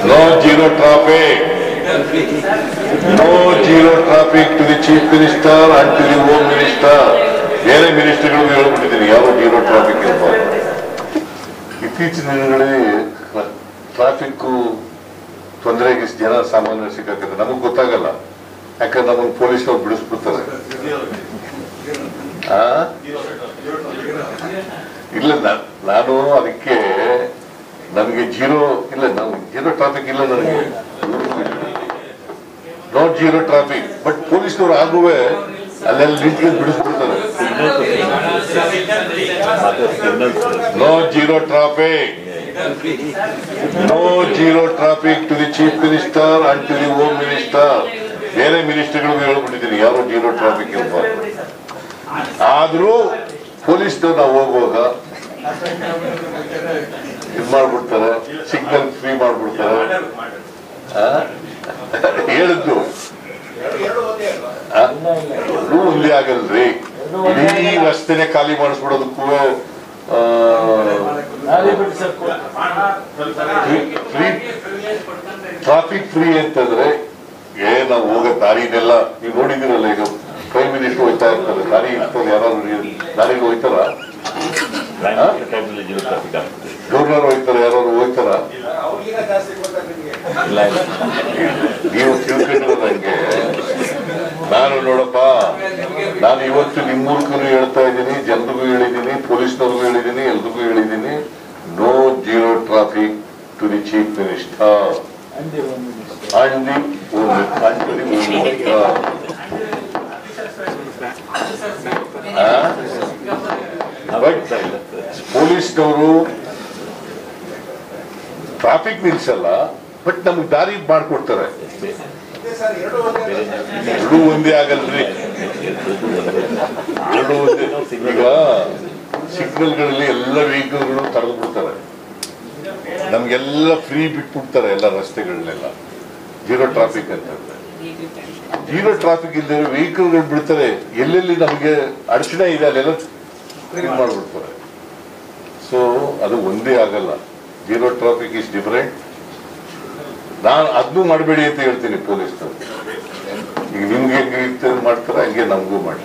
No zero traffic. No zero traffic to the Chief Minister and to the Home Minister. ಬೇರೆ ಮಿನಿಸ್ಟರ್ಗಳು ಹೇಳ್ಬಿಟ್ಟಿದ್ದೀನಿ ಯಾವ zero traffic ಇರ್ಬಾರ್ದು. ಇತ್ತೀಚಿನ ದಿನಗಳೇ traffic ತೊಂದರೆಗೆ ಜನ ಸಾಮಾನ್ಯ ಸಿಕ್ಕಾಕತ್ತೆ. ನಮಗ್ ಗೊತ್ತಾಗಲ್ಲ, ಯಾಕಂದ್ರೆ ನಮ್ಮನ್ನು ಪೊಲೀಸ್ನವ್ರು ಬಿಡಿಸ್ಬಿಡ್ತಾರೆ. ಇಲ್ಲ ನಾನು ಅದಕ್ಕೆ ನಮಗೆ ಜೀರೋ ಇಲ್ಲ, ನಾವು ಜೀರೋ ಟ್ರಾಫಿಕ್ ಇಲ್ಲ ನನಗೆ, ನಾಟ್ ಜೀರೋ ಟ್ರಾಫಿಕ್. ಬಟ್ ಪೊಲೀಸ್ನವ್ರು ಆಗುವೆ ಅಲ್ಲೆಲ್ಲ ನಿಂತ್ಕೊಂಡು ಬಿಡಿಸ್ಬಿಡ್ತಾರೆ. No zero traffic, no zero traffic to the chief minister and to the home minister. ಬೇರೆ ಮಿನಿಸ್ಟರ್ಗಳಿಗೆ ಹೇಳ್ಬಿಟ್ಟಿದ್ದೀನಿ ಯಾವ ಜೀರೋ ಟ್ರಾಫಿಕ್ ಇರ್ಬಾರ್ದು. ಆದ್ರೂ ಪೊಲೀಸ್ನವ್ರು ನಾವು ಹೋಗುವಾಗ ಇದು ಮಾಡ್ಬಿಡ್ತಾರೆ, ಸಿಗ್ನಲ್ ಫ್ರೀ ಮಾಡ್ಬಿಡ್ತಾರೆ. ಹೇಳಿದ್ದು ಒಂದೇ ಆಗಲ್ರಿ, ಇಡೀ ರಸ್ತೆನೆ ಖಾಲಿ ಮಾಡಿಸ್ಬಿಡೋದಕ್ಕೂ ಟ್ರಾಫಿಕ್ ಫ್ರೀ ಅಂತಂದ್ರೆ ನಾವು ಹೋಗೋ ದಾರಿನೆಲ್ಲ ನೀವು ನೋಡಿದಿರಲ್ಲ. ಈಗ ಪ್ರೈಮ್ ಮಿನಿಸ್ಟರ್ ಹೋಯ್ತಾ ಇರ್ತಾರೆ, ದಾರಿ ಇರ್ತಾರೆ, ಯಾರಾದ್ರು ದಾರಿಗೆ ಹೋಯ್ತಾರ, ಗವರ್ನರ್ ಹೋಯ್ತಾರೆ, ಯಾರು ಹೋಯ್ತಾರ? ನೀವು ತಿಳ್ಕೊಂಡಿರೋದು ಹಂಗೆ. ನಾನು ನೋಡಪ್ಪ, ನಾನು ಇವತ್ತು ನಿಮ್ಮ ಮೂಲಕನೂ ಹೇಳ್ತಾ ಇದ್ದೀನಿ, ಜನರಿಗೂ ಹೇಳಿದ್ದೀನಿ, ಪೊಲೀಸ್ನವ್ರಿಗೂ ಹೇಳಿದ್ದೀನಿ, ಎಲ್ರಿಗೂ ಹೇಳಿದ್ದೀನಿ, no zero traffic to the chief minister and the home minister. But ಪೊಲೀಸ್ನವರು ಟ್ರಾಫಿಕ್ ನಿಲ್ಸಲ್ಲ, ಬಟ್ ನಮ್ಗೆ ದಾರಿ ಮಾಡ್ಕೊಡ್ತಾರೆ. ಎರಡೂ ಒಂದೇ ಆಗಲ್ರಿ, ಎರಡೂ ಒಂದೇ. ಈಗ ಸಿಗ್ನಲ್ಗಳಲ್ಲಿ ಎಲ್ಲ ವೆಹಿಕಲ್ಗಳು ತಡೆದು ಬಿಡ್ತಾರೆ, ನಮ್ಗೆಲ್ಲ ಫ್ರೀ ಬಿಟ್ಬಿಡ್ತಾರೆ ಎಲ್ಲ ರಸ್ತೆಗಳನ್ನೆಲ್ಲ. ಜೀರೋ ಟ್ರಾಫಿಕ್ ಅಂತ ಜೀರೋ ಟ್ರಾಫಿಕ್ ಇಲ್ಲದೆ ವೆಹಿಕಲ್ಗಳು ಬಿಡ್ತಾರೆ, ಎಲ್ಲೆಲ್ಲಿ ನಮಗೆ ಅಡಚಣೆ ಇದೆ ಅಲ್ಲೆಲ್ಲ ಮಾಡ್ಬಿಡ್ತಾರೆ. ಸೊ ಅದು ಒಂದೇ ಆಗಲ್ಲ. Zero traffic is different. ನಾನು ಅದನ್ನೂ ಮಾಡಬೇಡಿ ಅಂತ ಹೇಳ್ತೀನಿ ಪೊಲೀಸ್ನವ್ರು. ಈಗ ನಿಮ್ಗೆ ಹೆಂಗೆ ಮಾಡ್ತಾರೆ ಹಂಗೆ ನಮಗೂ ಮಾಡಿ.